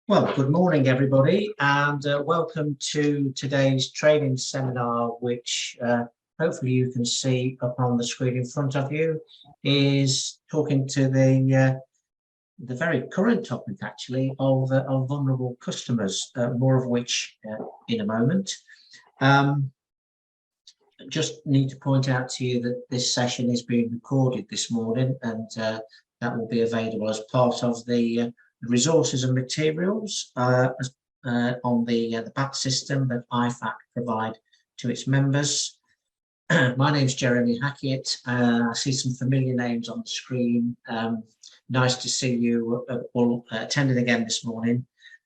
Well, good morning, everybody, and welcome to today's training seminar, which hopefully you can see up on the screen in front of you, is talking to the very current topic, actually, of vulnerable customers, more of which in a moment. Just need to point out to you that this session is being recorded this morning, and that will be available as part of the resources and materials on the BAT system that IFAC provide to its members. My name's Jeremy Hackett. I see some familiar names on the screen. Nice to see you all attending again this morning.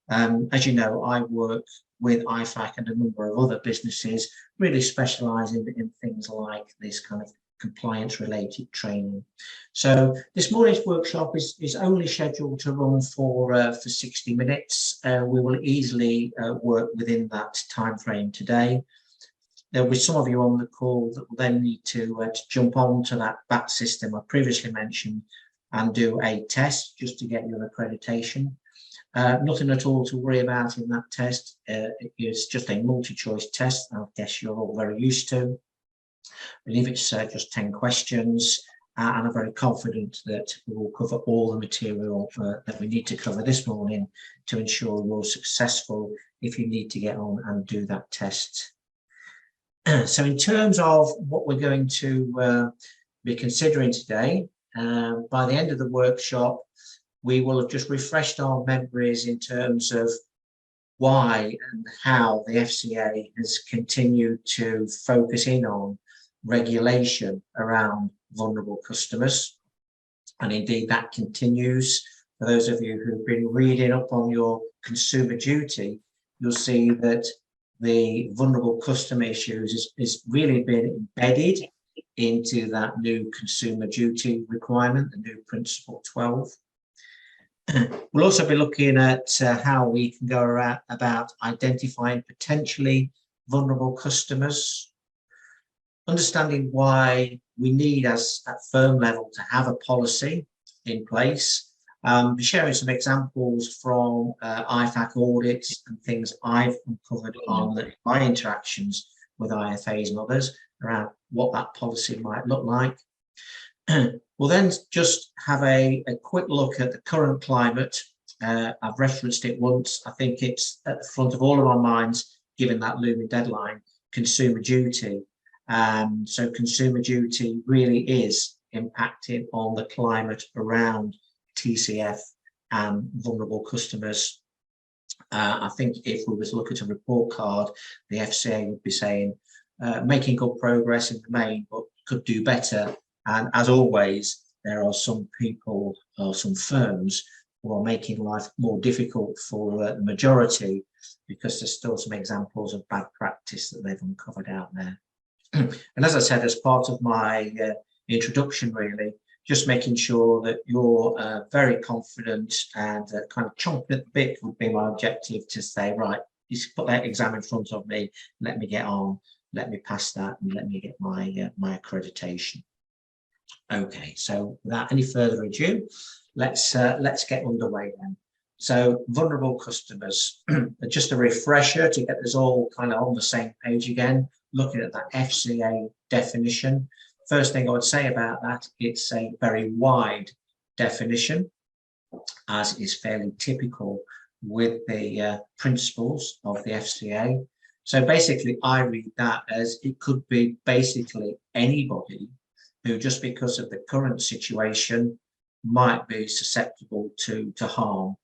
As you know, I work with IFAC and a number of other businesses, really specialising in things like this kind of compliance related training. So this morning's workshop is only scheduled to run for 60 minutes. We will easily work within that time frame today. There'll be some of you on the call that will then need to jump on to that BAT system I previously mentioned and do a test just to get your accreditation. Nothing at all to worry about in that test. It's just a multi-choice test, I guess you're all very used to. I believe it's just 10 questions, and I'm very confident that we will cover all the material that we need to cover this morning to ensure you're successful if you need to get on and do that test. So in terms of what we're going to be considering today, by the end of the workshop, we will have just refreshed our memories in terms of why and how the FCA has continued to focus in on regulation around vulnerable customers. And indeed, that continues. For those of you who've been reading up on your consumer duty, you'll see that the vulnerable customer issues is really been embedded into that new consumer duty requirement, the new Principle 12. We'll also be looking at how we can go about identifying potentially vulnerable customers, understanding why we need, as at firm level, to have a policy in place, sharing some examples from IFAC audits and things I've uncovered on my interactions with IFAs and others around what that policy might look like. We'll then just have a quick look at the current climate. I've referenced it once. I think it's at the front of all of our minds, given that looming deadline, consumer duty. So consumer duty really is impacting on the climate around TCF and vulnerable customers. I think if we were to look at a report card, the FCA would be saying, making good progress in the main, but could do better. And as always, there are some people or some firms who are making life more difficult for the majority because there's still some examples of bad practice that they've uncovered out there. And as I said, as part of my introduction, really, just making sure that you're very confident and kind of chomping at the bit would be my objective, to say, right, you put that exam in front of me, let me get on, let me pass that, and let me get my accreditation. Okay, so without any further ado, let's get underway then. So vulnerable customers, just a refresher to get us all kind of on the same page again, looking at that FCA definition. First thing I would say about that, it's a very wide definition, as is fairly typical with the principles of the FCA. So basically, I read that as it could be basically anybody who, just because of the current situation, might be susceptible to harm.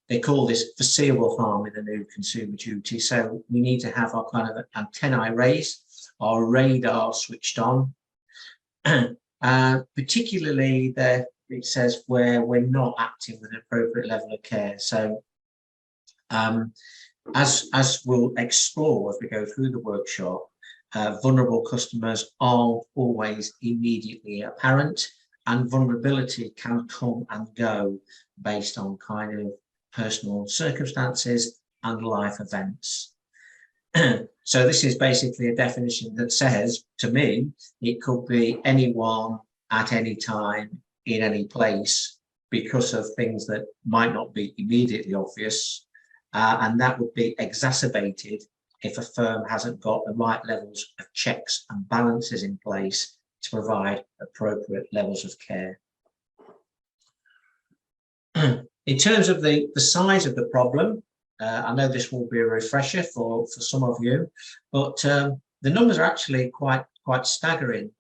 They call this foreseeable harm in the new consumer duty. So we need to have our kind of antennae raised, our radar switched on. Particularly there, it says where we're not acting with an appropriate level of care. So as we'll explore as we go through the workshop, vulnerable customers aren't always immediately apparent, and vulnerability can come and go based on kind of personal circumstances and life events. So this is basically a definition that says, to me, it could be anyone at any time in any place because of things that might not be immediately obvious, and that would be exacerbated if a firm hasn't got the right levels of checks and balances in place to provide appropriate levels of care. In terms of the size of the problem, I know this will be a refresher for some of you, but the numbers are actually quite staggering.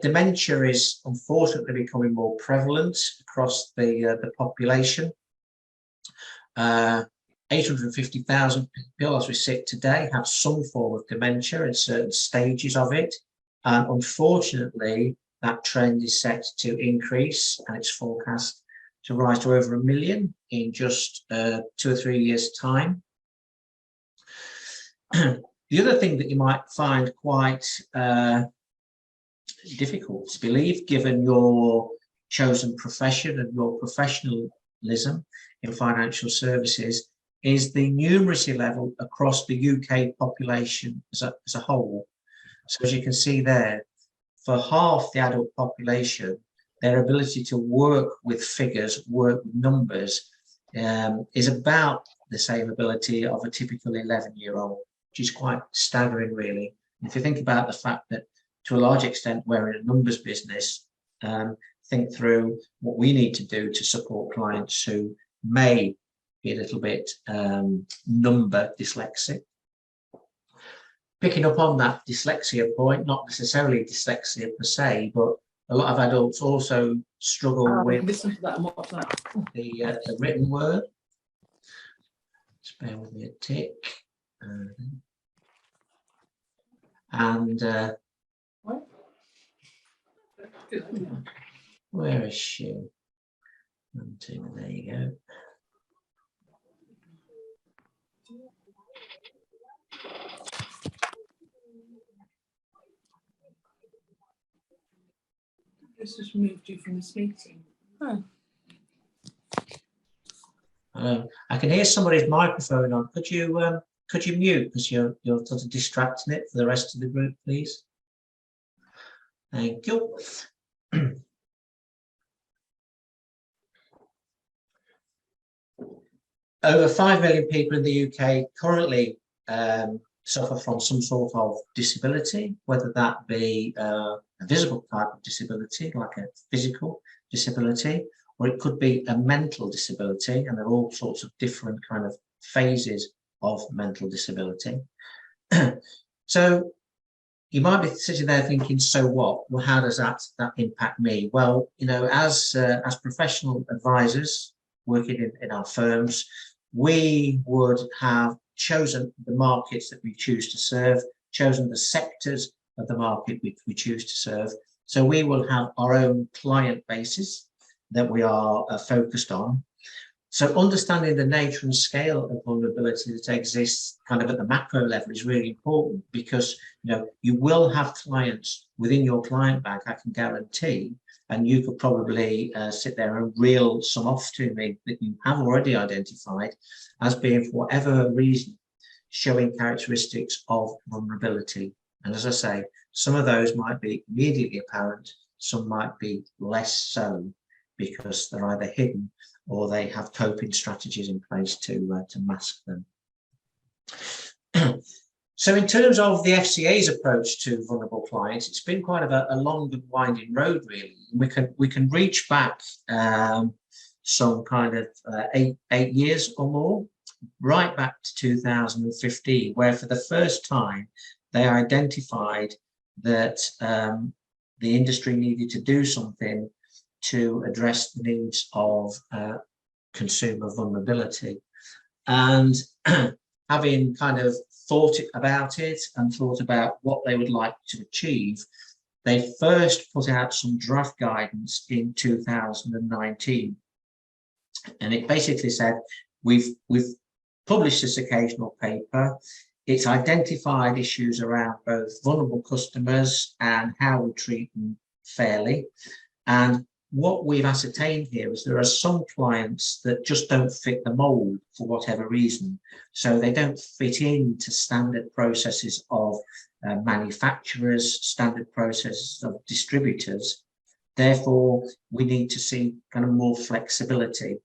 Dementia is unfortunately becoming more prevalent across the population. 850,000 people as we sit today have some form of dementia in certain stages of it. And unfortunately, that trend is set to increase, and it's forecast to rise to over 1 million in just 2 or 3 years' time. The other thing that you might find quite difficult to believe, given your chosen profession and your professionalism in financial services, is the numeracy level across the UK population as a whole. So as you can see there, for half the adult population, their ability to work with figures, work with numbers, is about the same ability of a typical 11-year-old, which is quite staggering, really. If you think about the fact that, to a large extent, we're in a numbers business, think through what we need to do to support clients who may be a little bit number dyslexic. Picking up on that dyslexia point, not necessarily dyslexia per se, but a lot of adults also struggle with listen to that and watch that. the written word. Just bear with me a tick. Where is she? 1, 2, there you go. This just removed you from this meeting. Oh. I can hear somebody's microphone on. Could you mute, because you're sort of distracting it for the rest of the group, please? Thank you. Over 5 million people in the UK currently suffer from some sort of disability, whether that be a visible type of disability, like a physical disability, or it could be a mental disability, and there are all sorts of different kind of phases of mental disability. So you might be sitting there thinking, so what? Well, how does that impact me? Well, you know, as professional advisors working in our firms, we would have chosen the markets that we choose to serve, chosen the sectors of the market we choose to serve. So we will have our own client bases that we are focused on. So understanding the nature and scale of vulnerability that exists kind of at the macro level is really important, because you know you will have clients within your client bag, I can guarantee, and you could probably sit there and reel some off to me that you have already identified as being, for whatever reason, showing characteristics of vulnerability. And as I say, some of those might be immediately apparent, some might be less so, because they're either hidden or they have coping strategies in place to mask them. So in terms of the FCA's approach to vulnerable clients, it's been quite a long and winding road, really. We can reach back some kind of 8 years or more, right back to 2015, where for the first time they identified that the industry needed to do something to address the needs of consumer vulnerability. And having kind of thought about it and thought about what they would like to achieve, they first put out some draft guidance in 2019. And it basically said, we've published this occasional paper. It's identified issues around both vulnerable customers and how we treat them fairly. And what we've ascertained here is there are some clients that just don't fit the mold for whatever reason. So they don't fit into standard processes of manufacturers, standard processes of distributors. Therefore, we need to see kind of more flexibility.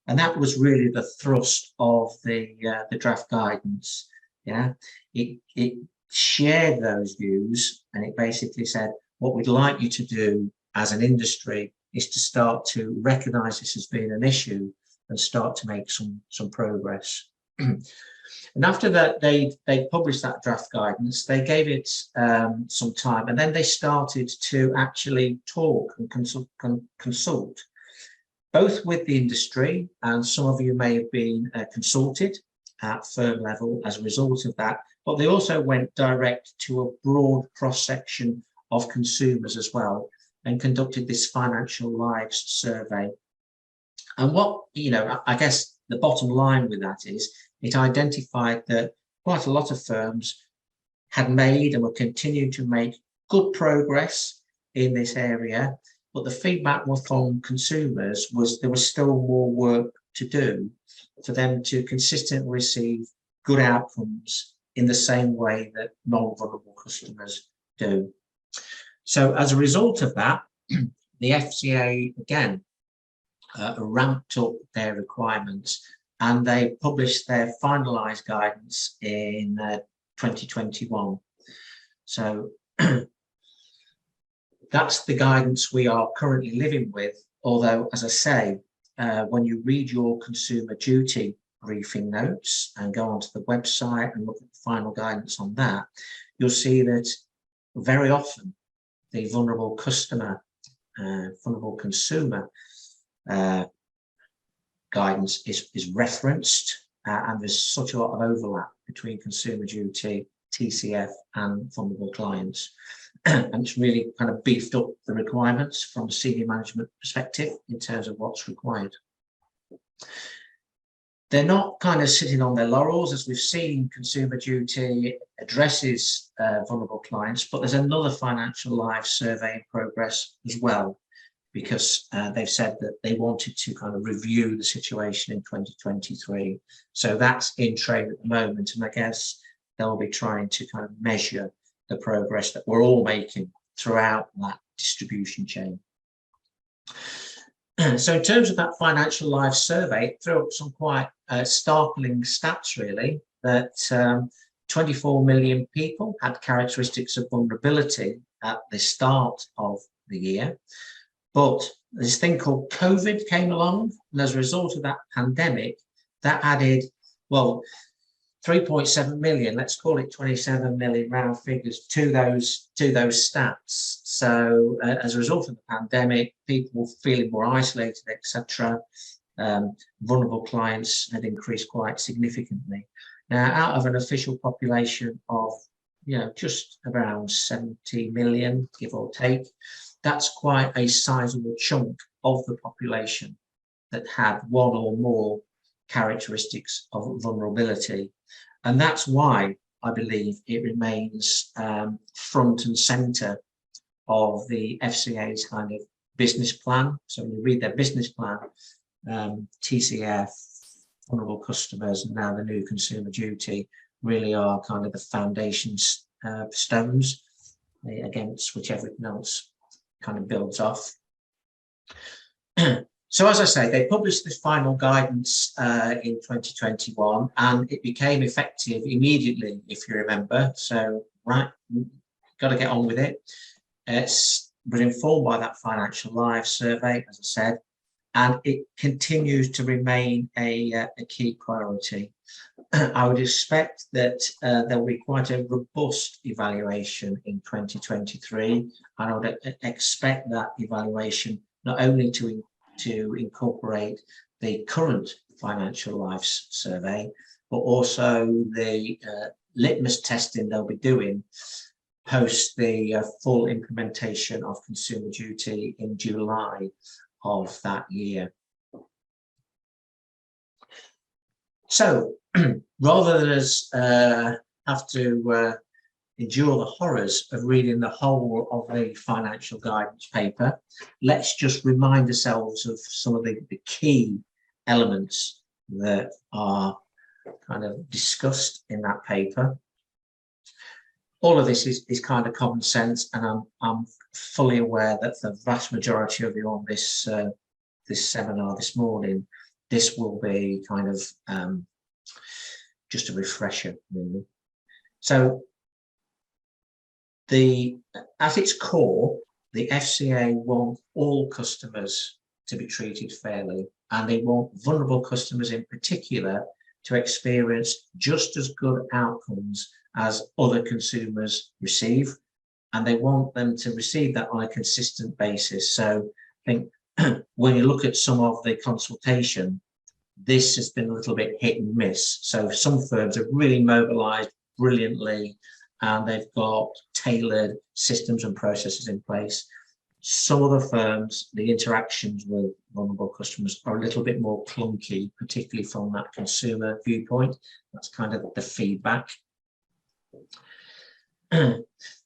And that was really the thrust of the draft guidance. Yeah, it shared those views, and it basically said, what we'd like you to do as an industry is to start to recognise this as being an issue and start to make some progress. And after that, they published that draft guidance. They gave it some time, and then they started to actually talk and consult both with the industry, and some of you may have been consulted at firm level as a result of that, but they also went direct to a broad cross-section of consumers as well, and conducted this financial lives survey. And what, I guess the bottom line with that is, it identified that quite a lot of firms had made and were continuing to make good progress in this area, but the feedback from consumers was there was still more work to do for them to consistently receive good outcomes in the same way that non-vulnerable customers do. So as a result of that, the FCA again ramped up their requirements, and they published their finalised guidance in 2021. So that's the guidance we are currently living with, although, as I say, when you read your consumer duty briefing notes and go onto the website and look at the final guidance on that, you'll see that very often the vulnerable consumer guidance is referenced, and there's such a lot of overlap between consumer duty, TCF and vulnerable clients. And it's really kind of beefed up the requirements from a senior management perspective in terms of what's required. They're not kind of sitting on their laurels. As we've seen, consumer duty addresses vulnerable clients, but there's another financial lives survey in progress as well, because they've said that they wanted to kind of review the situation in 2023. So that's in train at the moment, and I guess they'll be trying to kind of measure the progress that we're all making throughout that distribution chain. So in terms of that financial life survey, it threw up some quite startling stats, really, that 24 million people had characteristics of vulnerability at the start of the year. But this thing called COVID came along, and as a result of that pandemic, that added, well, 3.7 million, let's call it 27 million round figures to those stats. So as a result of the pandemic, people feeling more isolated, etc., vulnerable clients had increased quite significantly. Now, out of an official population of just around 70 million, give or take, that's quite a sizable chunk of the population that had one or more characteristics of vulnerability. And that's why I believe it remains front and centre of the FCA's kind of business plan. So when you read their business plan, TCF, vulnerable customers, and now the new consumer duty really are kind of the foundation stones against which everything else kind of builds off. So as I say, they published this final guidance in 2021, and it became effective immediately, if you remember. So, right, got to get on with it. It's been informed by that financial lives survey, as I said, and it continues to remain a key priority. I would expect that there will be quite a robust evaluation in 2023, and I would expect that evaluation not only to incorporate the current financial lives survey, but also the litmus testing they'll be doing post the full implementation of consumer duty in July of that year. So rather than us have to endure the horrors of reading the whole of the financial guidance paper, let's just remind ourselves of some of the key elements that are kind of discussed in that paper. All of this is kind of common sense, and I'm fully aware that the vast majority of you on this this seminar this morning, this will be kind of just a refresher, really. So at its core, the FCA want all customers to be treated fairly, and they want vulnerable customers in particular to experience just as good outcomes as other consumers receive, and they want them to receive that on a consistent basis. So I think when you look at some of the consultation, this has been a little bit hit and miss. So some firms have really mobilized brilliantly, and they've got tailored systems and processes in place. Some other firms, the interactions with vulnerable customers are a little bit more clunky, particularly from that consumer viewpoint. That's kind of the feedback.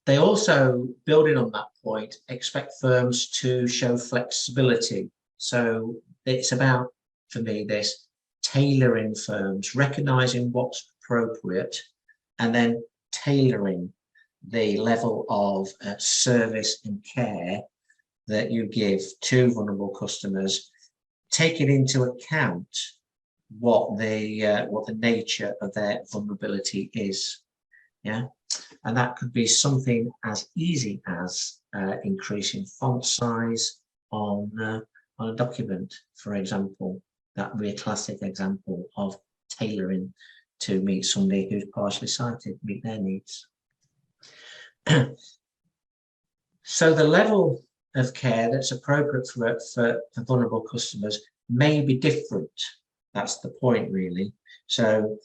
They also, building on that point, expect firms to show flexibility. So it's about, for me, this tailoring firms, recognizing what's appropriate, and then tailoring the level of service and care that you give to vulnerable customers, taking into account what the nature of their vulnerability is. Yeah, and that could be something as easy as increasing font size on a document, for example. That would be a classic example of tailoring to meet somebody who's partially sighted, meet their needs. So the level of care that's appropriate for vulnerable customers may be different. That's the point, really. So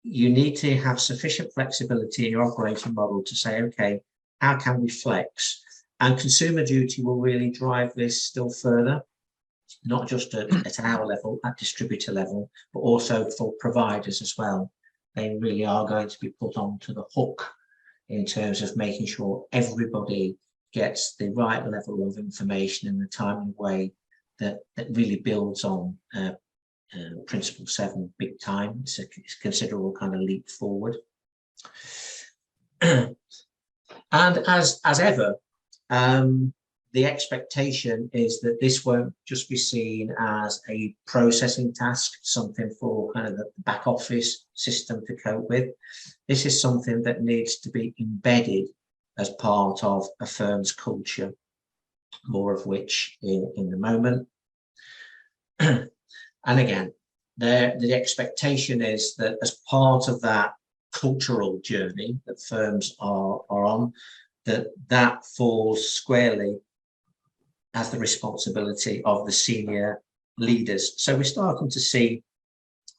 you need to have sufficient flexibility in your operating model to say, okay, how can we flex? And consumer duty will really drive this still further, not just at our level, at distributor level, but also for providers as well. They really are going to be put onto the hook in terms of making sure everybody gets the right level of information in the timely way that really builds on Principle 7 big time. It's a considerable kind of leap forward. And as ever, the expectation is that this won't just be seen as a processing task, something for kind of the back office system to cope with. This is something that needs to be embedded as part of a firm's culture, more of which in the moment. And again, the expectation is that as part of that cultural journey that firms are on, that falls squarely as the responsibility of the senior leaders. So we're starting to see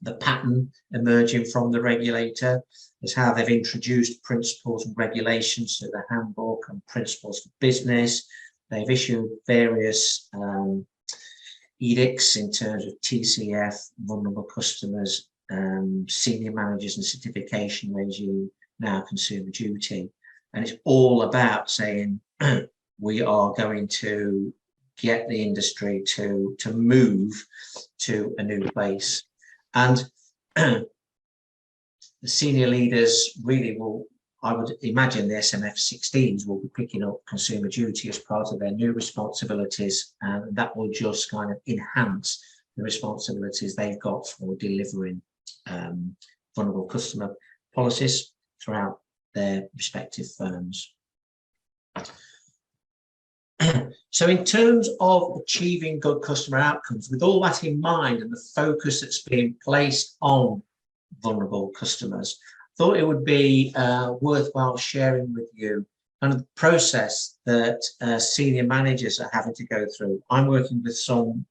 the pattern emerging from the regulator as how they've introduced principles and regulations to the handbook and principles for business. They've issued various edicts in terms of TCF, vulnerable customers, senior managers and certification regime, now consumer duty. And it's all about saying we are going to get the industry to move to a new place. And the senior leaders really will, I would imagine the SMF 16s will be picking up consumer duty as part of their new responsibilities, and that will just kind of enhance the responsibilities they've got for delivering vulnerable customer policies throughout their respective firms. So in terms of achieving good customer outcomes, with all that in mind and the focus that's being placed on vulnerable customers, I thought it would be worthwhile sharing with you kind of the process that senior managers are having to go through. I'm working with some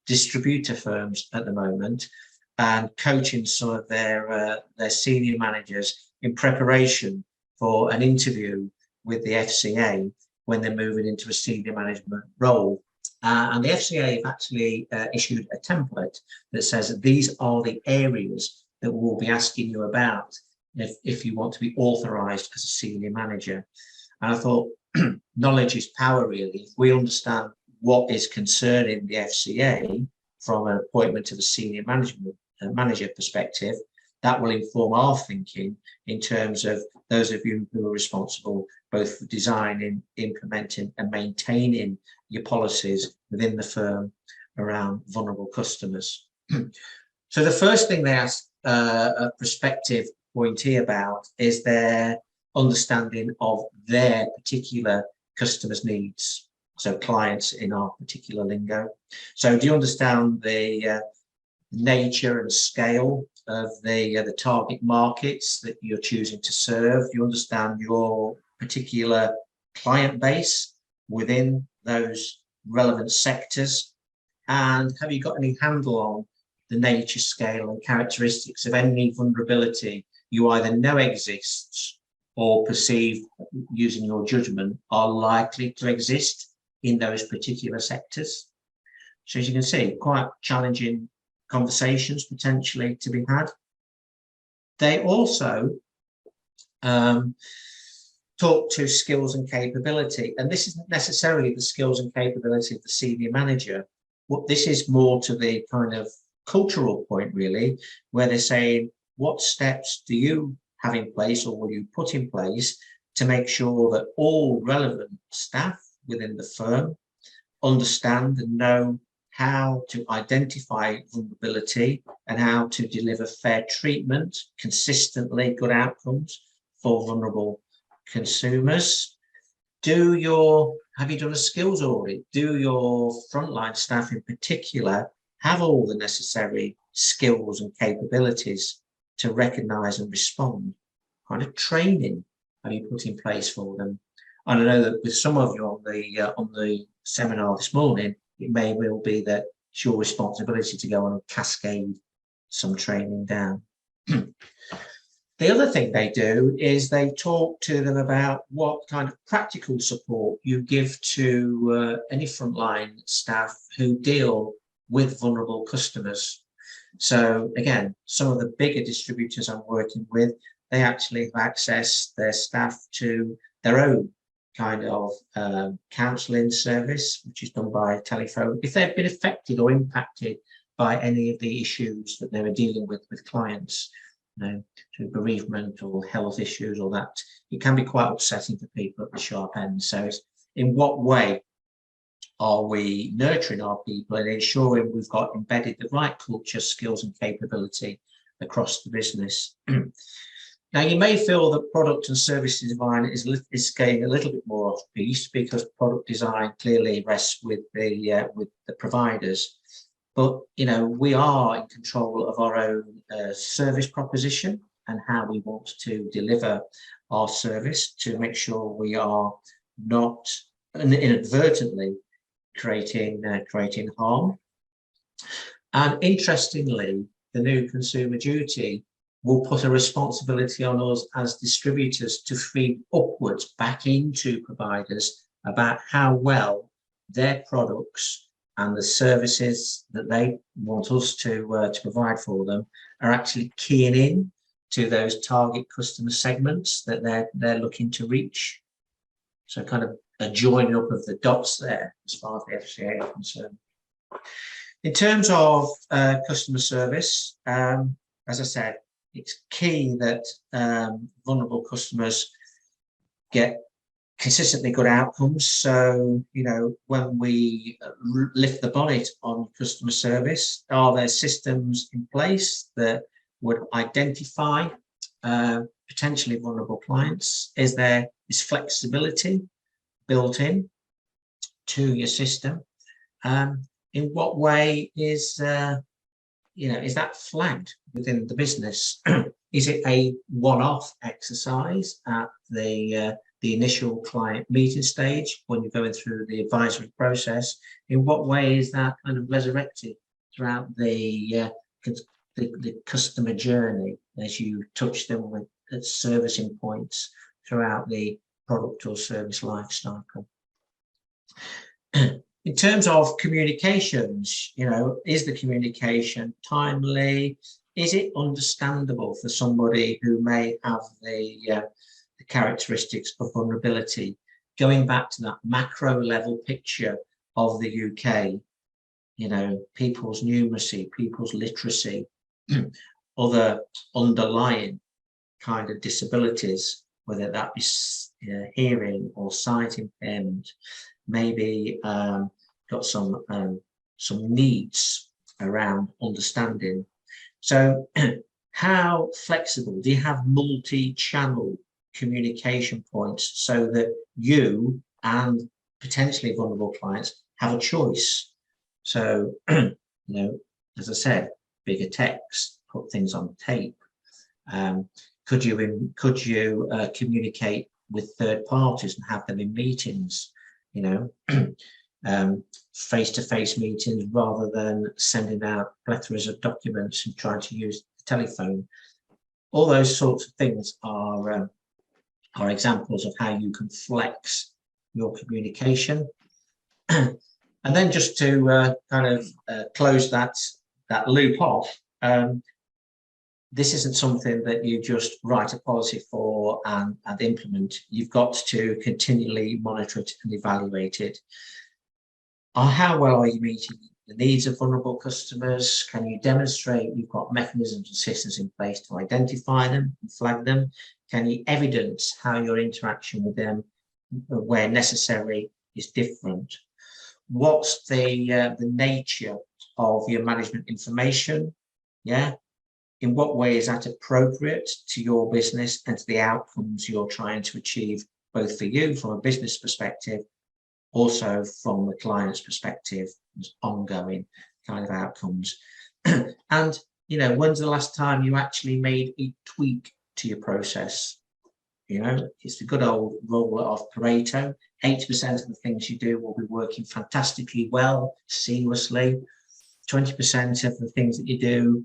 distributor firms at the moment and coaching some of their senior managers in preparation for an interview with the FCA when they're moving into a senior management role. And the FCA have actually issued a template that says that these are the areas that we'll be asking you about if you want to be authorised as a senior manager. And I thought knowledge is power, really. If we understand what is concerning the FCA from an appointment of a senior manager perspective, that will inform our thinking in terms of those of you who are responsible both for designing, implementing and maintaining your policies within the firm around vulnerable customers. So the first thing they ask a prospective appointee about is their understanding of their particular customers' needs. So clients in our particular lingo. So do you understand the nature and scale of the target markets that you're choosing to serve? You understand your particular client base within those relevant sectors? And have you got any handle on the nature, scale and characteristics of any vulnerability you either know exists or perceive, using your judgment, are likely to exist in those particular sectors? So as you can see, quite challenging conversations potentially to be had. They also talk to skills and capability, and this isn't necessarily the skills and capability of the senior manager. What this is more to the kind of cultural point, really, where they're saying, what steps do you have in place or will you put in place to make sure that all relevant staff within the firm understand and know how to identify vulnerability and how to deliver fair treatment, consistently good outcomes for vulnerable consumers? Have you done a skills audit? Do your frontline staff in particular have all the necessary skills and capabilities to recognise and respond? What kind of training have you put in place for them? And I know that with some of you on the seminar this morning, it may well be that it's your responsibility to go on and cascade some training down. The other thing they do is they talk to them about what kind of practical support you give to any frontline staff who deal with vulnerable customers. So again, some of the bigger distributors I'm working with, they actually have access their staff to their own kind of counselling service, which is done by telephone, if they've been affected or impacted by any of the issues that they were dealing with clients, you know, through bereavement or health issues or that. It can be quite upsetting for people at the sharp end. So it's, in what way are we nurturing our people and ensuring we've got embedded the right culture, skills and capability across the business? Now, you may feel that product and service design is getting a little bit more off piste because product design clearly rests with the providers. But, you know, we are in control of our own service proposition and how we want to deliver our service to make sure we are not inadvertently creating harm. And interestingly, the new consumer duty will put a responsibility on us as distributors to feed upwards back into providers about how well their products and the services that they want us to provide for them are actually keying in to those target customer segments that they're looking to reach. So kind of a joining up of the dots there as far as the FCA are concerned. In terms of customer service, as I said, it's key that vulnerable customers get consistently good outcomes. So, you know, when we lift the bonnet on customer service, are there systems in place that would identify potentially vulnerable clients? Is flexibility built in to your system? In what way is that flagged within the business? Is it a one-off exercise at the initial client meeting stage when you're going through the advisory process? In what way is that kind of resurrected throughout the customer journey as you touch them with servicing points throughout the product or service life cycle? In terms of communications, you know, is the communication timely? Is it understandable for somebody who may have the characteristics of vulnerability? Going back to that macro level picture of the UK, you know, people's numeracy, people's literacy, other underlying kind of disabilities, whether that be hearing or sight impairment, maybe got some needs around understanding. So how flexible? Do you have multi-channel communication points so that you and potentially vulnerable clients have a choice? So, as I said, bigger text, put things on tape. Could you communicate with third parties and have them in meetings? Face-to-face meetings rather than sending out plethoras of documents and trying to use the telephone. All those sorts of things are examples of how you can flex your communication. And then just to close that loop off, this isn't something that you just write a policy for and implement. You've got to continually monitor it and evaluate it. How well are you meeting the needs of vulnerable customers? Can you demonstrate you've got mechanisms and systems in place to identify them and flag them? Can you evidence how your interaction with them, where necessary, is different? What's the nature of your management information? Yeah. In what way is that appropriate to your business and to the outcomes you're trying to achieve, both for you from a business perspective, also from the client's perspective, as ongoing kind of outcomes? And, when's the last time you actually made a tweak to your process? It's the good old rule of Pareto. 80% of the things you do will be working fantastically well, seamlessly. 20% of the things that you do,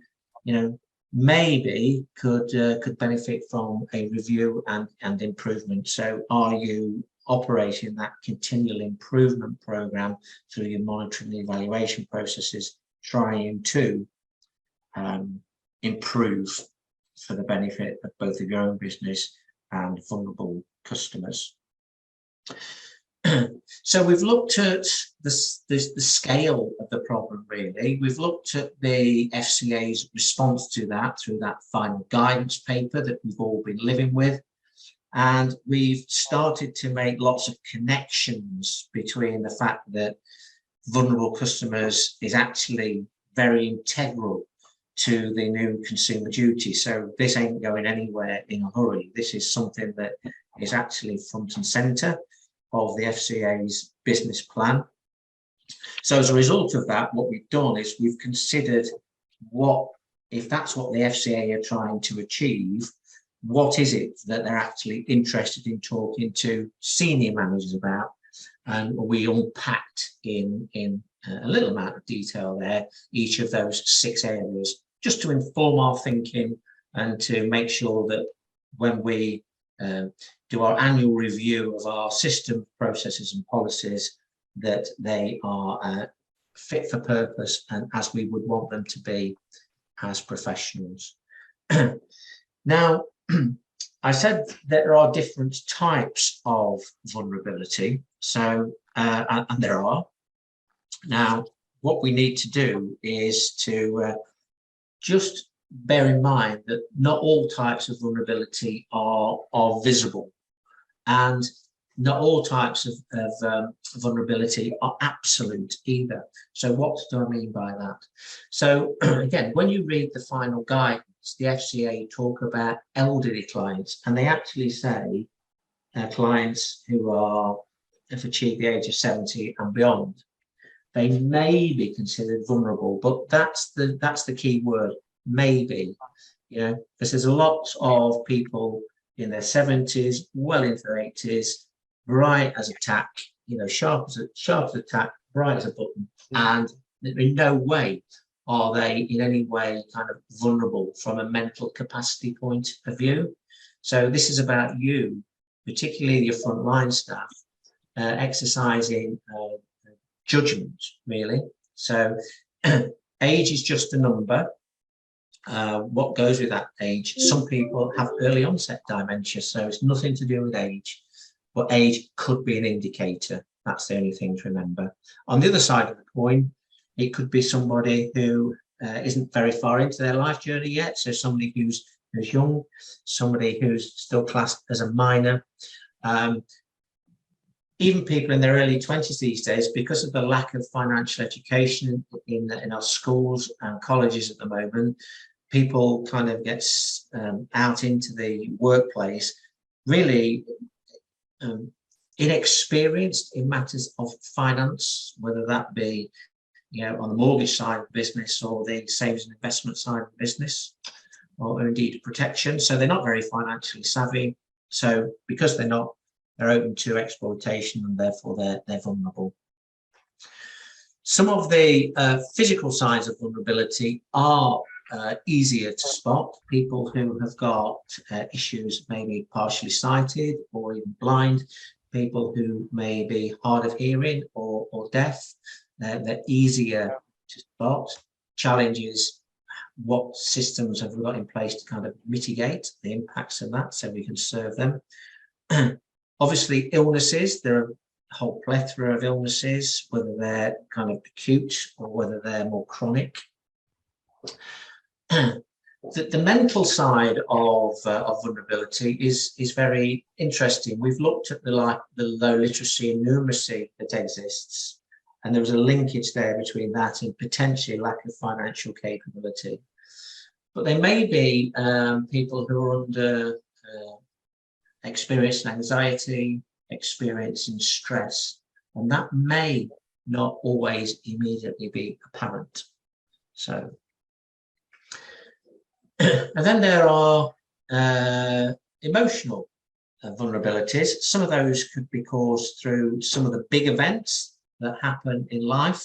maybe could benefit from a review and improvement. So are you operating that continual improvement program through your monitoring and evaluation processes, trying to improve for the benefit of both of your own business and vulnerable customers? So we've looked at the scale of the problem, really. We've looked at the FCA's response to that through that final guidance paper that we've all been living with. And we've started to make lots of connections between the fact that vulnerable customers is actually very integral to the new consumer duty. So this ain't going anywhere in a hurry. This is something that is actually front and centre of the FCA's business plan. So as a result of that, what we've done is we've considered if that's what the FCA are trying to achieve, what is it that they're actually interested in talking to senior managers about? And we unpacked in a little amount of detail there each of those 6 areas, just to inform our thinking and to make sure that when we do our annual review of our system, processes and policies, that they are fit for purpose and as we would want them to be as professionals. Now, I said there are different types of vulnerability, so and there are. Now, what we need to do is to just bear in mind that not all types of vulnerability are visible, and not all types of vulnerability are absolute either. So what do I mean by that? So again, when you read the final guidance, the FCA talk about elderly clients, and they actually say clients who have achieved the age of 70 and beyond, they may be considered vulnerable, but that's the key word, maybe, because there's a lot of people in their 70s, well into their 80s, bright as a tack, sharp as a tack, bright as a button, and in no way are they in any way kind of vulnerable from a mental capacity point of view. So this is about you, particularly your frontline staff, exercising judgment, really. So age is just a number. What goes with that age? Some people have early onset dementia, so it's nothing to do with age, but age could be an indicator. That's the only thing to remember. On the other side of the coin, it could be somebody who isn't very far into their life journey yet. So somebody who's young, somebody who's still classed as a minor, even people in their early 20s these days, because of the lack of financial education in our schools and colleges at the moment, people kind of get out into the workplace really inexperienced in matters of finance, whether that be, on the mortgage side of business or the savings and investment side of business, or indeed protection. So they're not very financially savvy. So because they're not, they're open to exploitation, and therefore they're vulnerable. Some of the physical signs of vulnerability are easier to spot. People who have got issues, maybe partially sighted or even blind, people who may be hard of hearing or deaf, they're easier to spot. Challenge is, what systems have we got in place to kind of mitigate the impacts of that so we can serve them? Obviously, illnesses, there are a whole plethora of illnesses, whether they're kind of acute or whether they're more chronic. The mental side of vulnerability is very interesting. We've looked at the low literacy and numeracy that exists, and there was a linkage there between that and potentially lack of financial capability. But there may be people who are under experiencing anxiety, experiencing stress, and that may not always immediately be apparent. So, and then there are emotional vulnerabilities. Some of those could be caused through some of the big events that happen in life.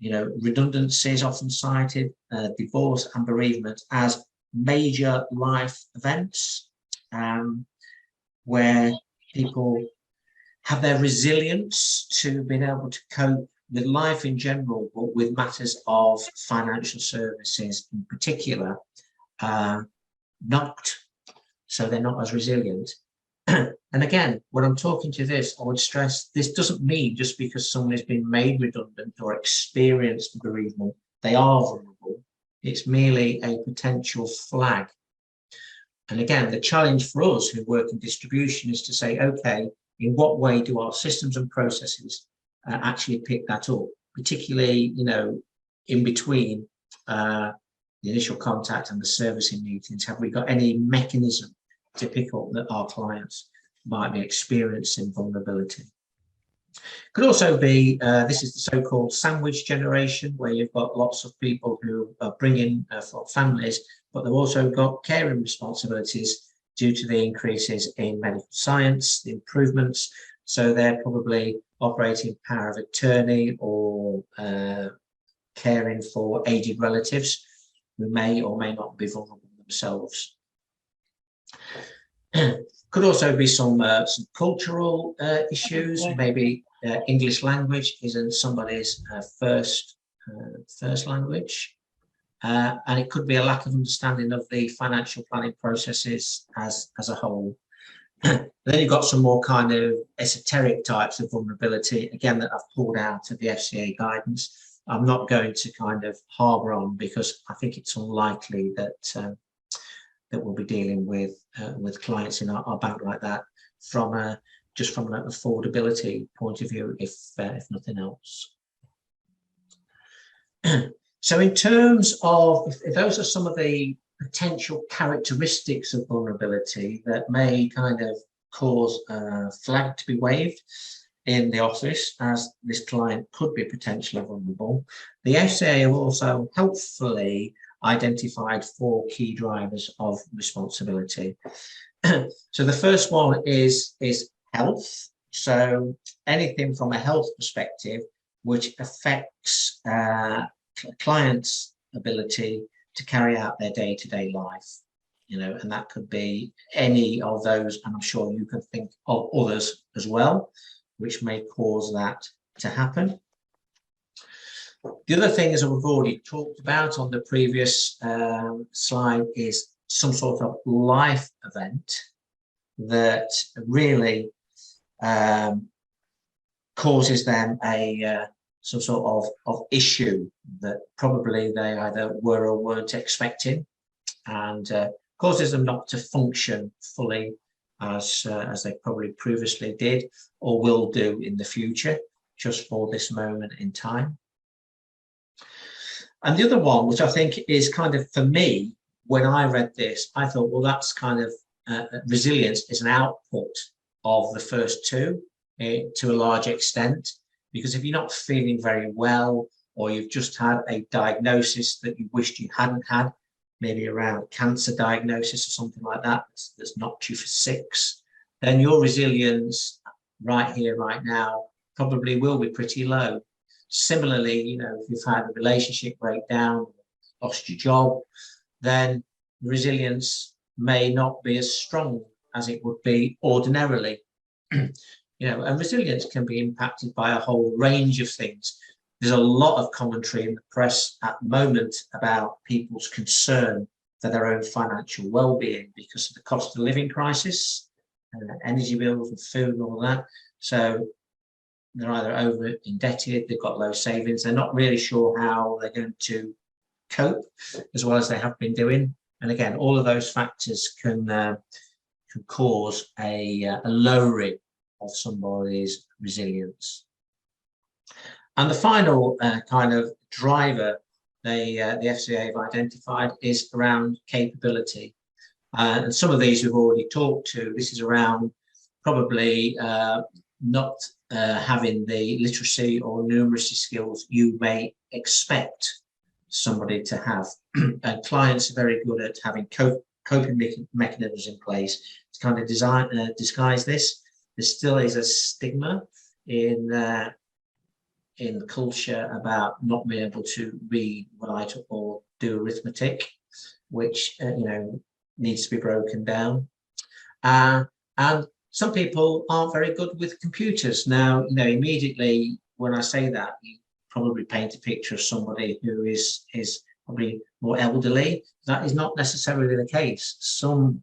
Redundancies often cited, divorce and bereavement as major life events, where people have their resilience to being able to cope with life in general, but with matters of financial services in particular, knocked, so they're not as resilient. And again, when I'm talking to this, I would stress this doesn't mean just because someone has been made redundant or experienced bereavement, they are vulnerable. It's merely a potential flag. And again, the challenge for us who work in distribution is to say, okay, in what way do our systems and processes actually pick that up, particularly, in between the initial contact and the servicing meetings? Have we got any mechanism to pick up that our clients might be experiencing vulnerability? Could also be, this is the so-called sandwich generation, where you've got lots of people who are bringing families, but they've also got caring responsibilities due to the increases in medical science, the improvements. So they're probably operating power of attorney or caring for aged relatives who may or may not be vulnerable themselves. Could also be some cultural issues. Maybe English language isn't somebody's first language, and it could be a lack of understanding of the financial planning processes as a whole. Then you've got some more kind of esoteric types of vulnerability, again, that I've pulled out of the FCA guidance. I'm not going to kind of harbour on, because I think it's unlikely that we'll be dealing with clients in our bank like that from just from an affordability point of view, if nothing else. So in terms of, if those are some of the potential characteristics of vulnerability that may kind of cause a flag to be waved in the office as this client could be potentially vulnerable, the FCA have also helpfully identified 4 key drivers of responsibility. So the first one is health. So anything from a health perspective which affects clients' ability to carry out their day-to-day life, and that could be any of those, and I'm sure you can think of others as well, which may cause that to happen. The other thing, as we've already talked about on the previous slide, is some sort of life event that really causes them some sort of issue that probably they either were or weren't expecting, and causes them not to function fully as they probably previously did or will do in the future, just for this moment in time. And the other one, which I think is kind of, for me, when I read this, I thought, well, that's kind of resilience is an output of the first two to a large extent, because if you're not feeling very well, or you've just had a diagnosis that you wished you hadn't had, maybe around cancer diagnosis or something like that, that's knocked you for six, then your resilience right here, right now, probably will be pretty low. Similarly, you know, if you've had a relationship breakdown, lost your job, then resilience may not be as strong as it would be ordinarily. You know, and resilience can be impacted by a whole range of things. There's a lot of commentary in the press at the moment about people's concern for their own financial well-being because of the cost of living crisis, energy bills and food and all that. So they're either over indebted, they've got low savings, they're not really sure how they're going to cope as well as they have been doing. And again, all of those factors can cause a lowering of somebody's resilience. And the final kind of driver the FCA have identified is around capability. And some of these we've already talked to. This is around probably not having the literacy or numeracy skills you may expect somebody to have. And clients are very good at having coping mechanisms in place to kind of disguise this. There still is a stigma in the culture about not being able to read, write, or do arithmetic, which you know, needs to be broken down. And some people aren't very good with computers. Now, you know, immediately when I say that, you probably paint a picture of somebody who is probably more elderly. That is not necessarily the case. Some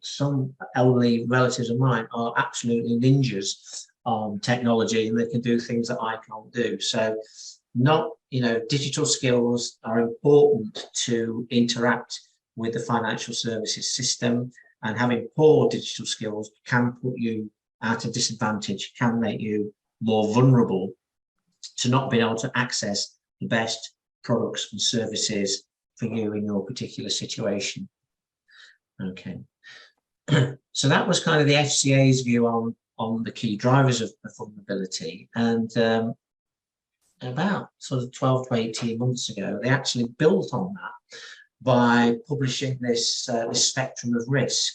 elderly relatives of mine are absolutely ninjas on technology, and they can do things that I can't do. So digital skills are important to interact with the financial services system, and having poor digital skills can put you at a disadvantage, can make you more vulnerable to not being able to access the best products and services for you in your particular situation. Okay. So that was kind of the FCA's view on the key drivers of vulnerability. And about sort of 12 to 18 months ago, they actually built on that by publishing this spectrum of risk.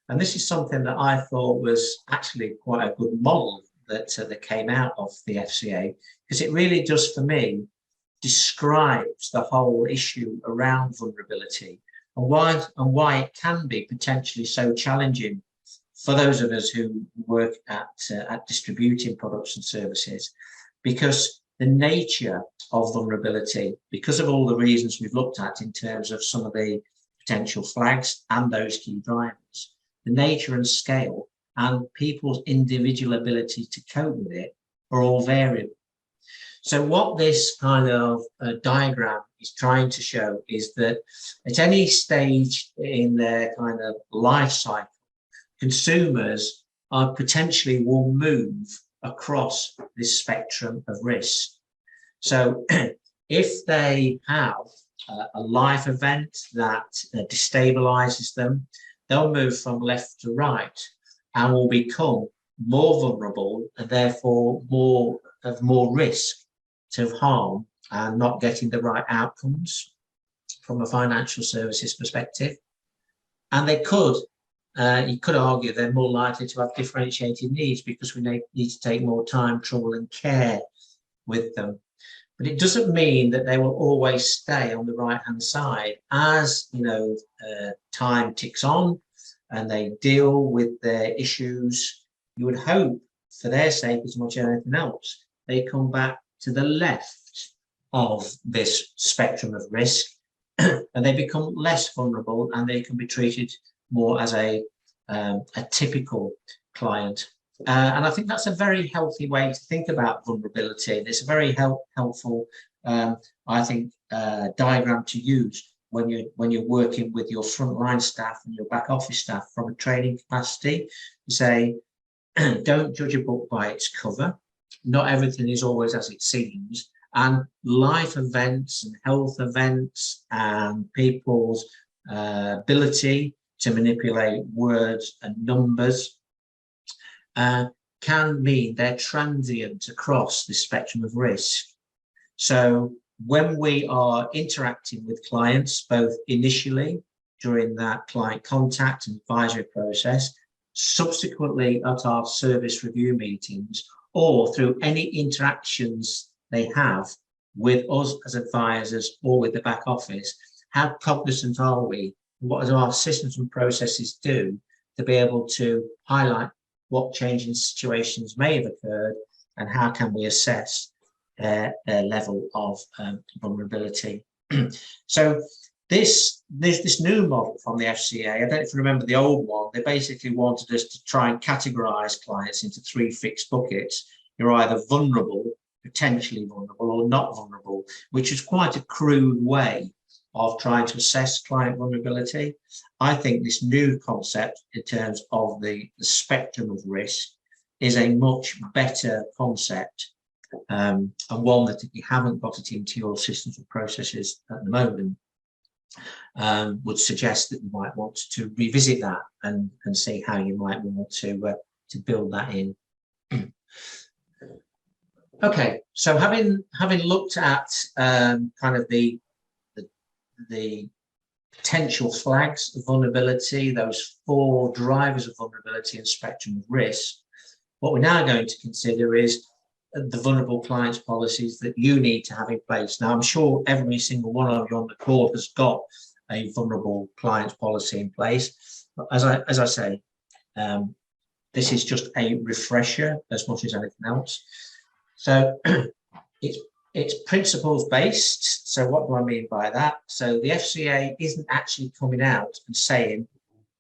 And this is something that I thought was actually quite a good model that came out of the FCA, because it really does, for me, describes the whole issue around vulnerability and why it can be potentially so challenging for those of us who work at distributing products and services, because the nature of vulnerability, because of all the reasons we've looked at in terms of some of the potential flags and those key drivers, the nature and scale and people's individual ability to cope with it are all variable. So what this kind of diagram is trying to show is that at any stage in their kind of life cycle, consumers potentially will move across this spectrum of risk. So if they have a life event that destabilizes them, they'll move from left to right and will become more vulnerable and therefore more risk to harm and not getting the right outcomes from a financial services perspective. And they could, you could argue they're more likely to have differentiated needs because we need to take more time, trouble and care with them. But it doesn't mean that they will always stay on the right-hand side. As time ticks on and they deal with their issues, you would hope, for their sake as much as anything else, they come back to the left of this spectrum of risk and they become less vulnerable and they can be treated more as a typical client And I think that's a very healthy way to think about vulnerability. And it's a very helpful, I think, diagram to use when you're working with your frontline staff and your back office staff from a training capacity. To say, don't judge a book by its cover. Not everything is always as it seems. And life events and health events and people's ability to manipulate words and numbers can mean they're transient across the spectrum of risk. So when we are interacting with clients, both initially during that client contact and advisory process, subsequently at our service review meetings, or through any interactions they have with us as advisors or with the back office, how cognizant are we? What do our systems and processes do to be able to highlight what changing situations may have occurred, and how can we assess their level of vulnerability? So this new model from the FCA, I don't know if you remember the old one, they basically wanted us to try and categorize clients into 3 fixed buckets. You're either vulnerable, potentially vulnerable, or not vulnerable, which is quite a crude way of trying to assess client vulnerability. I think this new concept in terms of the spectrum of risk is a much better concept, and one that if you haven't got it into your systems and processes at the moment, would suggest that you might want to revisit that and see how you might want to build that in. Okay, so having looked at kind of the potential flags of vulnerability, those 4 drivers of vulnerability and spectrum of risk, what we're now going to consider is the vulnerable clients policies that you need to have in place. Now, I'm sure every single one of you on the call has got a vulnerable clients policy in place. But as I say, this is just a refresher as much as anything else. So it's principles based. So what do I mean by that? So the FCA isn't actually coming out and saying,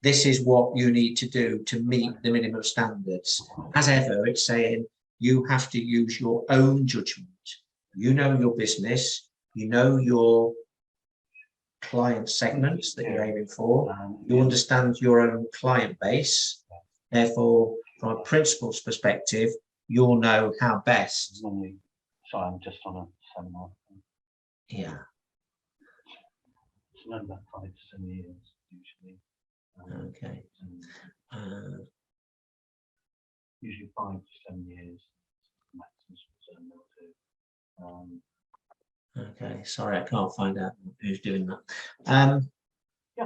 this is what you need to do to meet the minimum standards. As ever, it's saying you have to use your own judgment. You know your business, you know your client segments that you're aiming for, you understand your own client base. Therefore, from a principles perspective, you'll know how best. Sorry, I'm just on a seminar. Yeah. It's around about 5 to 7 years usually. Okay. Usually 5 to 7 years. Maximum Okay, sorry, I can't find out who's doing that.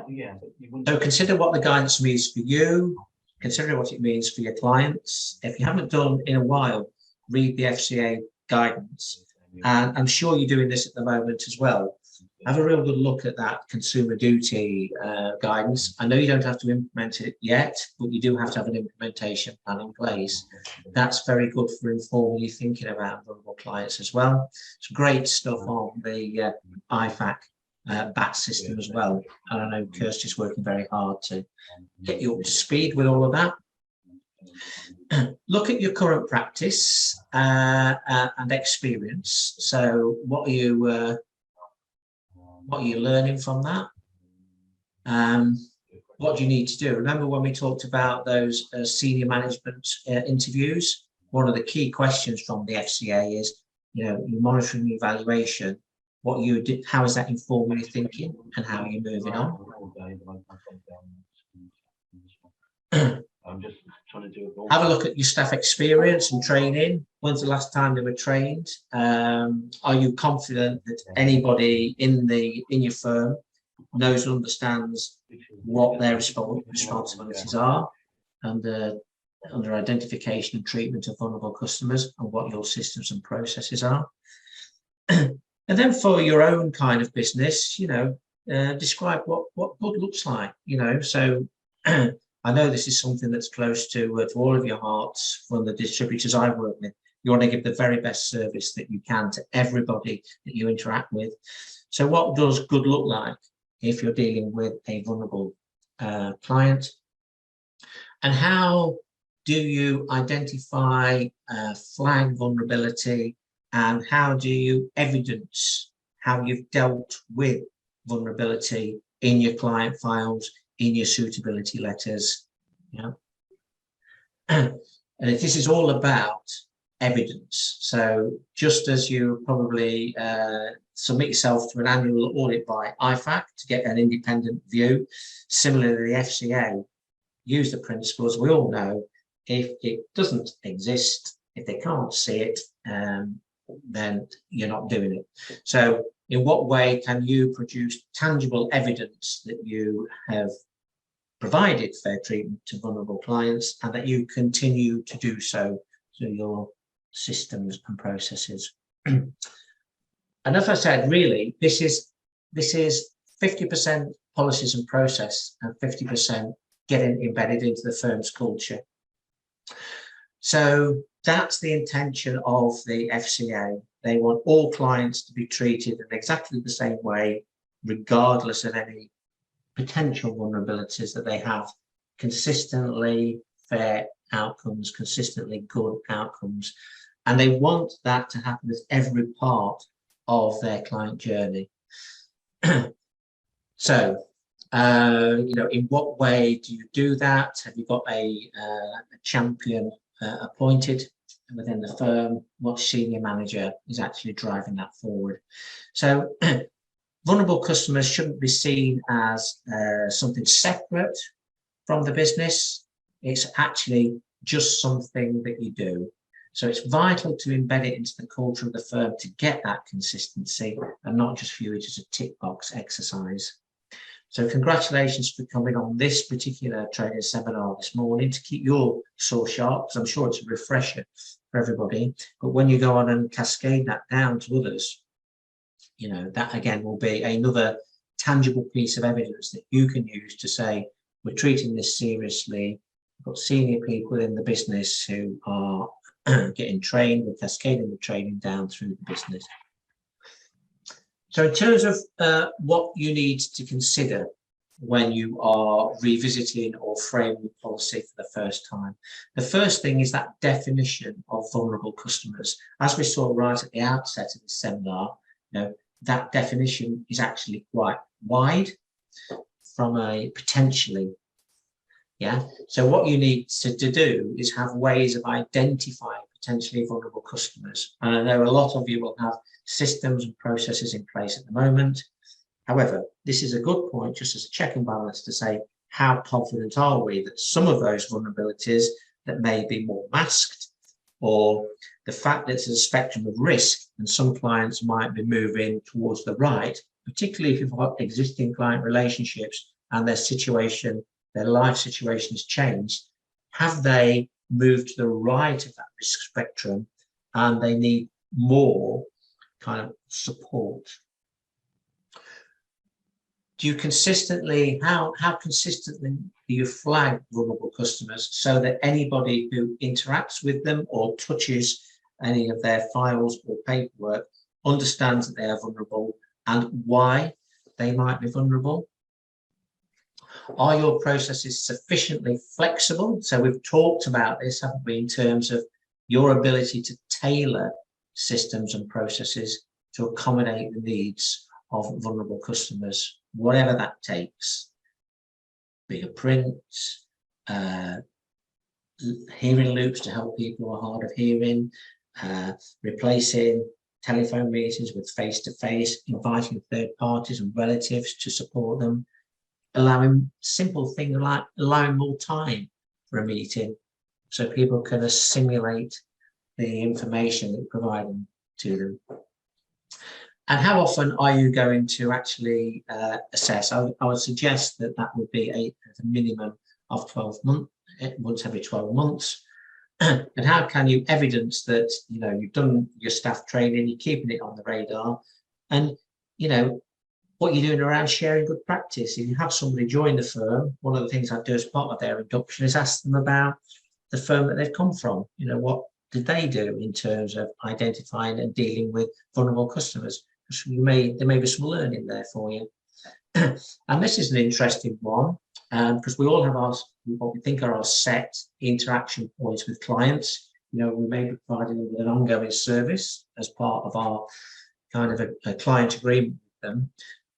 yeah, but you wouldn't. So consider what the guidance means for you. Consider what it means for your clients. If you haven't done in a while, read the FCA guidance. And I'm sure you're doing this at the moment as well. Have a real good look at that consumer duty guidance. I know you don't have to implement it yet, but you do have to have an implementation plan in place. That's very good for informing you thinking about vulnerable clients as well. It's great stuff on the IFAC BAT system as well. And I know Kirsty's working very hard to get you up to speed with all of that. Look at your current practice and experience. So what are you learning from that? What do you need to do? Remember when we talked about those senior management interviews? One of the key questions from the FCA is, your monitoring and evaluation. What you did, how is that informing your thinking, and how are you moving on? I'm just trying to do it. Have a look at your staff experience and training. When's the last time they were trained? Are you confident that anybody in your firm knows and understands what their responsibilities are under identification and treatment of vulnerable customers, and what your systems and processes are? And then for your own kind of business, describe what good looks like. So I know this is something that's close to all of your hearts from the distributors I work with. You want to give the very best service that you can to everybody that you interact with. So what does good look like if you're dealing with a vulnerable client? And how do you identify, flag vulnerability, and how do you evidence how you've dealt with vulnerability in your client files, in your suitability letters? Yeah. And this is all about evidence. So just as you probably submit yourself to an annual audit by IFAC to get an independent view, similarly the FCA use the principles. We all know if it doesn't exist, if they can't see it, then you're not doing it. So in what way can you produce tangible evidence that you have provided fair treatment to vulnerable clients and that you continue to do so through your systems and processes? And as I said, really, this is 50% policies and process and 50% getting embedded into the firm's culture. So that's the intention of the FCA. They want all clients to be treated in exactly the same way, regardless of any potential vulnerabilities that they have. Consistently fair outcomes, consistently good outcomes. And they want that to happen with every part of their client journey. So, you know, in what way do you do that? Have you got a champion appointed within the firm? What senior manager is actually driving that forward? So vulnerable customers shouldn't be seen as something separate from the business. It's actually just something that you do. So it's vital to embed it into the culture of the firm to get that consistency and not just view it as a tick box exercise. So congratulations for coming on this particular training seminar this morning to keep your saw sharp, because I'm sure it's a refresher for everybody. But when you go on and cascade that down to others, you know, that again will be another tangible piece of evidence that you can use to say, we're treating this seriously. We've got senior people in the business who are getting trained, we're cascading the training down through the business. So in terms of what you need to consider when you are revisiting or framing policy for the first time, the first thing is that definition of vulnerable customers. As we saw right at the outset of the seminar, you know, that definition is actually quite wide from a potentially. Yeah. So what you need to do is have ways of identifying potentially vulnerable customers. And I know a lot of you will have systems and processes in place at the moment. However, this is a good point, just as a check and balance, to say, how confident are we that some of those vulnerabilities that may be more masked, or the fact that it's a spectrum of risk and some clients might be moving towards the right, particularly if you've got existing client relationships and their situation, their life situation has changed, have they moved to the right of that risk spectrum and they need more kind of support? Do you consistently, how consistently do you flag vulnerable customers so that anybody who interacts with them or touches any of their files or paperwork understands that they are vulnerable and why they might be vulnerable? Are your processes sufficiently flexible? So we've talked about this, haven't we, in terms of your ability to tailor systems and processes to accommodate the needs of vulnerable customers, whatever that takes. Bigger print, hearing loops to help people who are hard of hearing, replacing telephone meetings with face-to-face, inviting third parties and relatives to support them, allowing simple things like allowing more time for a meeting so people can assimilate the information that you're providing to them. And how often are you going to actually assess? I would suggest that that would be a minimum of 12 months, once every 12 months. And how can you evidence that, you know, you've done your staff training, you're keeping it on the radar, and, you know, what you're doing around sharing good practice. If you have somebody join the firm, one of the things I do as part of their induction is ask them about the firm that they've come from. You know, what did they do in terms of identifying and dealing with vulnerable customers? There may be some learning there for you. And this is an interesting one, because we all have our what we think are our set interaction points with clients. You know, we may be providing them with an ongoing service as part of our kind of a client agreement with them,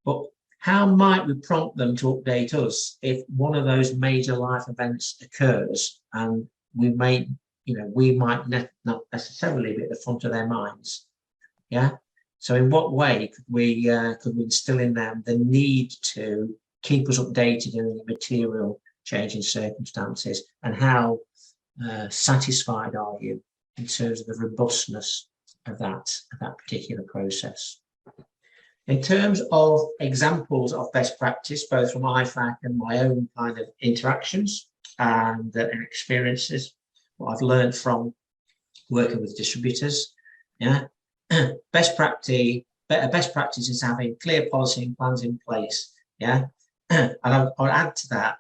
but how might we prompt them to update us if one of those major life events occurs, and we might not necessarily be at the front of their minds? Yeah. So in what way could we instill in them the need to keep us updated in any material change in circumstances, and how satisfied are you in terms of the robustness of that particular process? In terms of examples of best practice, both from IFAC and my own kind of interactions and experiences, what I've learned from working with distributors, yeah, best practice is having clear policy and plans in place, yeah, and I'll add to that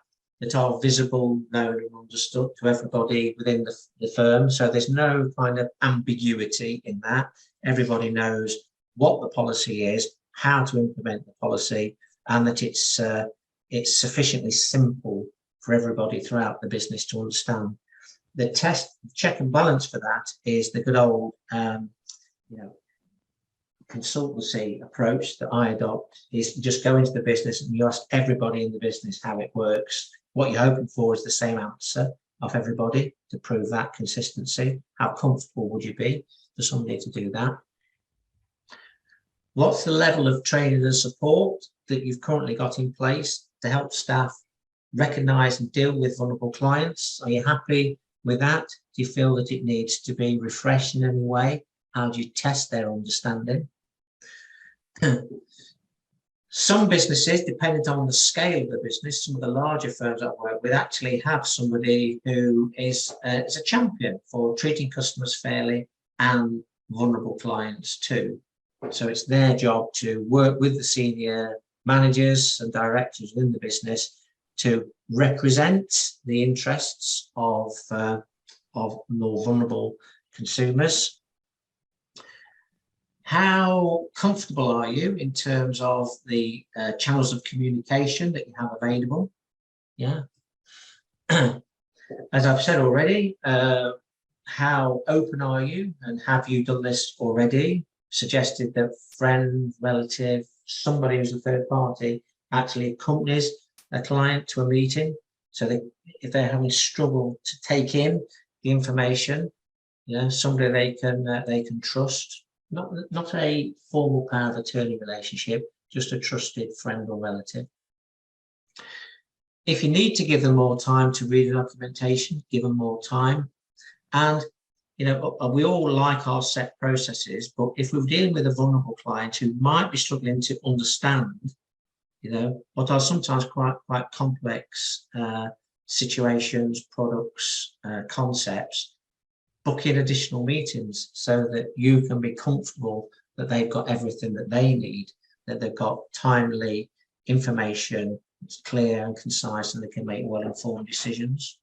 are visible, known and understood to everybody within the firm. So there's no kind of ambiguity in that. Everybody knows what the policy is, how to implement the policy, and that it's sufficiently simple for everybody throughout the business to understand. The check and balance for that is the good old consultancy approach that I adopt, is just go into the business and you ask everybody in the business how it works. What you're hoping for is the same answer of everybody to prove that consistency. How comfortable would you be for somebody to do that? What's the level of training and support that you've currently got in place to help staff recognise and deal with vulnerable clients? Are you happy with that? Do you feel that it needs to be refreshed in any way? How do you test their understanding? Some businesses, depending on the scale of the business, some of the larger firms I work with actually have somebody who is a champion for treating customers fairly and vulnerable clients too. So it's their job to work with the senior managers and directors within the business to represent the interests of more vulnerable consumers. How comfortable are you in terms of the channels of communication that you have available? Yeah. As I've said already, how open are you, and have you done this already? Suggested that friend, relative, somebody who's a third party actually accompanies a client to a meeting, so that if they're having struggle to take in the information, somebody they can trust. Not a formal power of attorney relationship, just a trusted friend or relative. If you need to give them more time to read the documentation, give them more time. And we all like our set processes, but if we're dealing with a vulnerable client who might be struggling to understand, what are sometimes quite complex situations, products, concepts, book in additional meetings so that you can be comfortable that they've got everything that they need, that they've got timely information, it's clear and concise, and they can make well-informed decisions.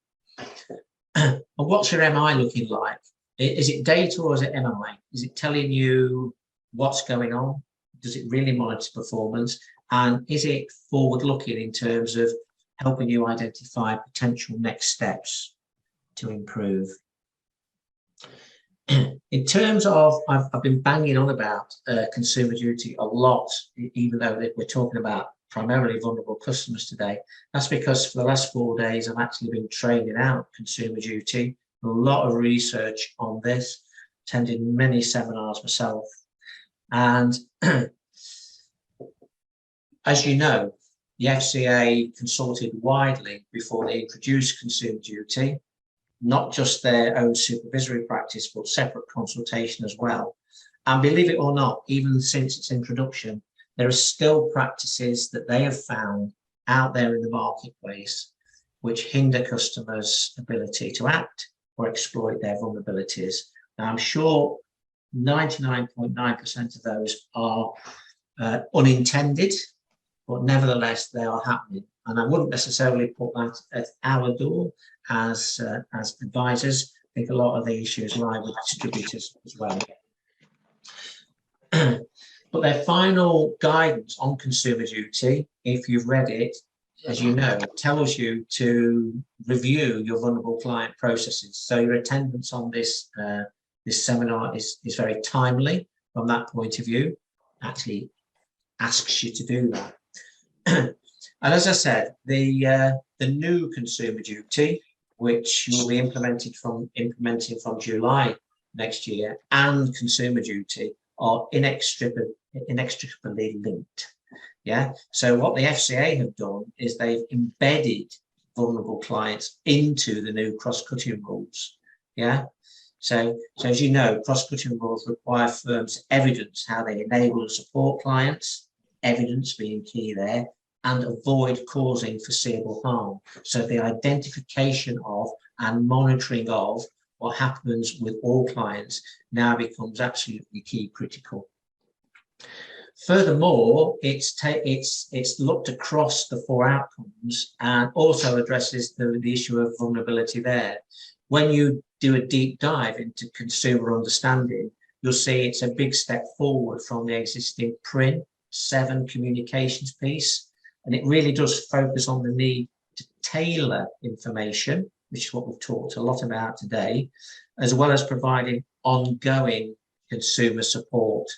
And what's your MI looking like? Is it data or is it MI? Is it telling you what's going on? Does it really monitor performance? And is it forward-looking in terms of helping you identify potential next steps to improve? In terms of, I've been banging on about consumer duty a lot, even though we're talking about primarily vulnerable customers today. That's because for the last 4 days, I've actually been training out consumer duty, a lot of research on this, attended many seminars myself. And as you know, the FCA consulted widely before they introduced consumer duty, not just their own supervisory practice, but separate consultation as well. And believe it or not, even since its introduction, there are still practices that they have found out there in the marketplace which hinder customers' ability to act or exploit their vulnerabilities. Now, I'm sure 99.9% of those are unintended, but nevertheless, they are happening. And I wouldn't necessarily put that at our door as advisors. I think a lot of the issues lie with distributors as well. But their final guidance on consumer duty, if you've read it, as you know, tells you to review your vulnerable client processes. So your attendance on this this seminar is very timely from that point of view. Actually asks you to do that. And as I said, the new consumer duty, which will be implementing from July next year, and consumer duty are inextricably linked. Yeah. So what the FCA have done is they've embedded vulnerable clients into the new cross-cutting rules. Yeah. So as you know, cross-cutting rules require firms to evidence how they enable and support clients, evidence being key there, and avoid causing foreseeable harm. So the identification of and monitoring of what happens with all clients now becomes absolutely key critical. Furthermore, it's looked across the 4 outcomes and also addresses the issue of vulnerability there. When you do a deep dive into consumer understanding, you'll see it's a big step forward from the existing PRIN 7 communications piece. And it really does focus on the need to tailor information, which is what we've talked a lot about today, as well as providing ongoing consumer support,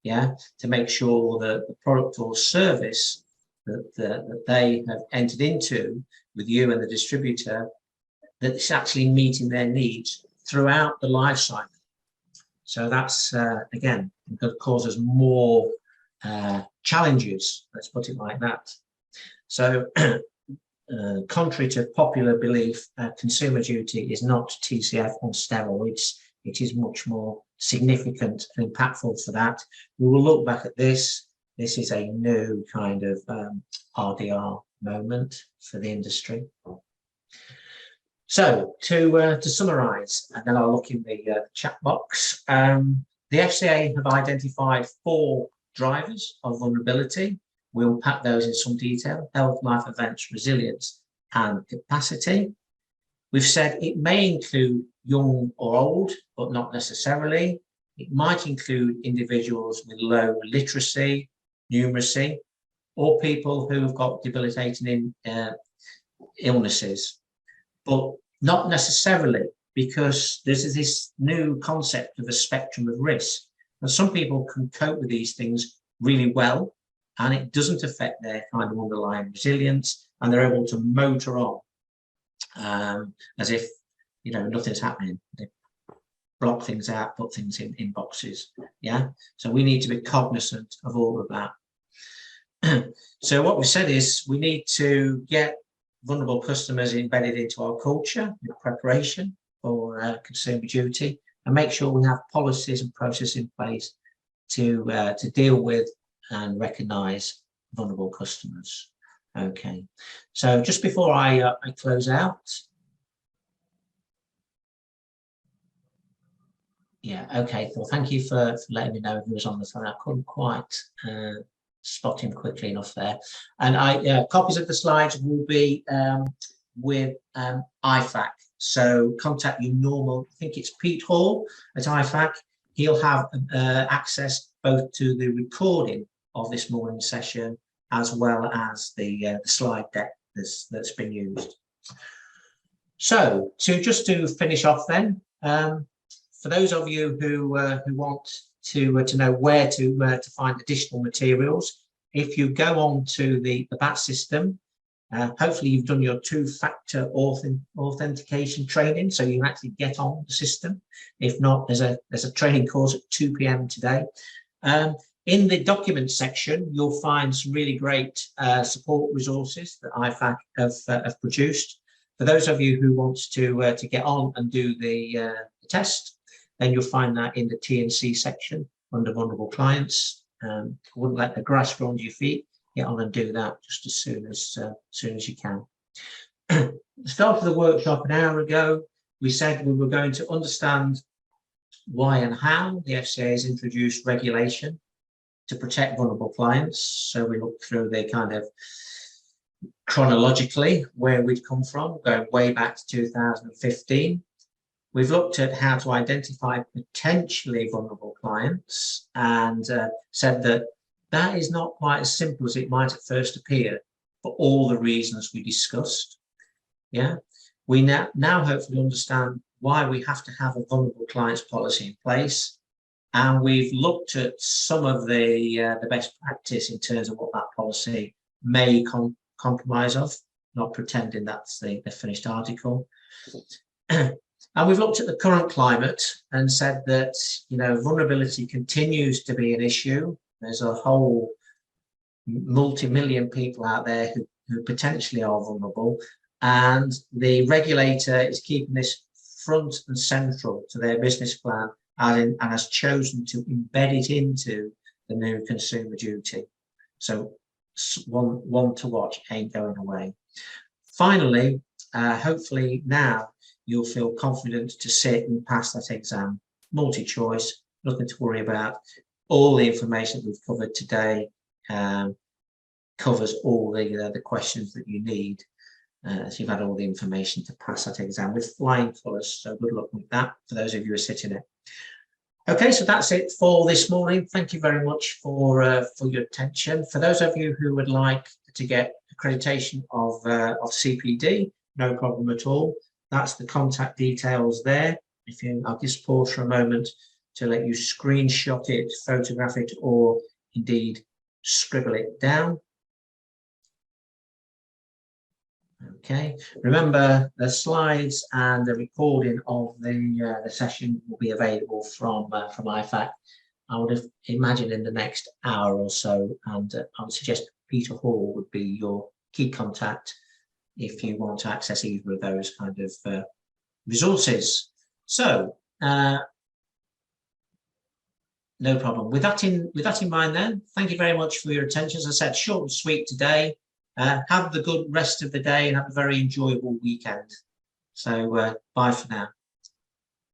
yeah, to make sure that the product or service that they have entered into with you and the distributor, that it's actually meeting their needs throughout the life cycle. So that's, again, going to cause us more challenges, let's put it like that. So contrary to popular belief, consumer duty is not TCF on steroids. It is much more significant and impactful for that. We will look back at this. This is a new kind of RDR moment for the industry. So to summarise, and then I'll look in the chat box. The FCA have identified 4 drivers of vulnerability. We'll unpack those in some detail: health, life events, resilience, and capacity. We've said it may include young or old, but not necessarily. It might include individuals with low literacy, numeracy, or people who've got debilitating illnesses, but not necessarily, because there's this new concept of a spectrum of risk. And some people can cope with these things really well, and it doesn't affect their kind of underlying resilience, and they're able to motor on as if, you know, nothing's happening. They block things out, put things in boxes. Yeah. So we need to be cognizant of all of that. So what we said is we need to get vulnerable customers embedded into our culture in preparation for consumer duty, and make sure we have policies and processes in place to deal with and recognise vulnerable customers. Okay, so just before I close out, yeah, okay, well, thank you for letting me know who was on the phone. I couldn't quite spot him quickly enough there. And copies of the slides will be with IFAC. So contact your normal, I think it's Pete Hall at IFAC. He'll have access both to the recording of this morning's session as well as the slide deck that's been used. So just to finish off then, for those of you who want to know where to find additional materials, if you go on to the BAT system, hopefully you've done your 2-factor authentication training, so you can actually get on the system. If not, there's a training course at 2 p.m. today. In the documents section, you'll find some really great support resources that IFAC have produced. For those of you who want to get on and do the test, then you'll find that in the T&C section under vulnerable clients. Wouldn't let the grass grow under your feet. Get on and do that just as soon as you can. At the start of the workshop an hour ago, we said we were going to understand why and how the FCA has introduced regulation to protect vulnerable clients. So we looked through the kind of chronologically where we'd come from, going way back to 2015. We've looked at how to identify potentially vulnerable clients and said that is not quite as simple as it might at first appear. for all the reasons we discussed. Yeah, we now hopefully understand why we have to have a vulnerable clients policy in place, and we've looked at some of the best practice in terms of what that policy may compromise of. Not pretending that's the finished article. And we've looked at the current climate and said that, you know, vulnerability continues to be an issue. There's a whole multi-million people out there who potentially are vulnerable, and the regulator is keeping this front and central to their business plan and has chosen to embed it into the new Consumer Duty. So one to watch, ain't going away. Finally, hopefully now you'll feel confident to sit and pass that exam. Multi-choice, nothing to worry about. All the information that we've covered today covers all the questions that you need. So you've had all the information to pass that exam with flying colours. So good luck with that for those of you who are sitting there. Okay, so that's it for this morning. Thank you very much for your attention. For those of you who would like to get accreditation of CPD, no problem at all. That's the contact details there. I'll just pause for a moment to let you screenshot it, photograph it, or indeed scribble it down. Okay, remember the slides and the recording of the session will be available from IFAC. I would imagine in the next hour or so, and I would suggest Peter Hall would be your key contact if you want to access either of those kind of resources. So no problem. With that in mind, then, thank you very much for your attention. As I said, short and sweet today. Have the good rest of the day and have a very enjoyable weekend. So bye for now.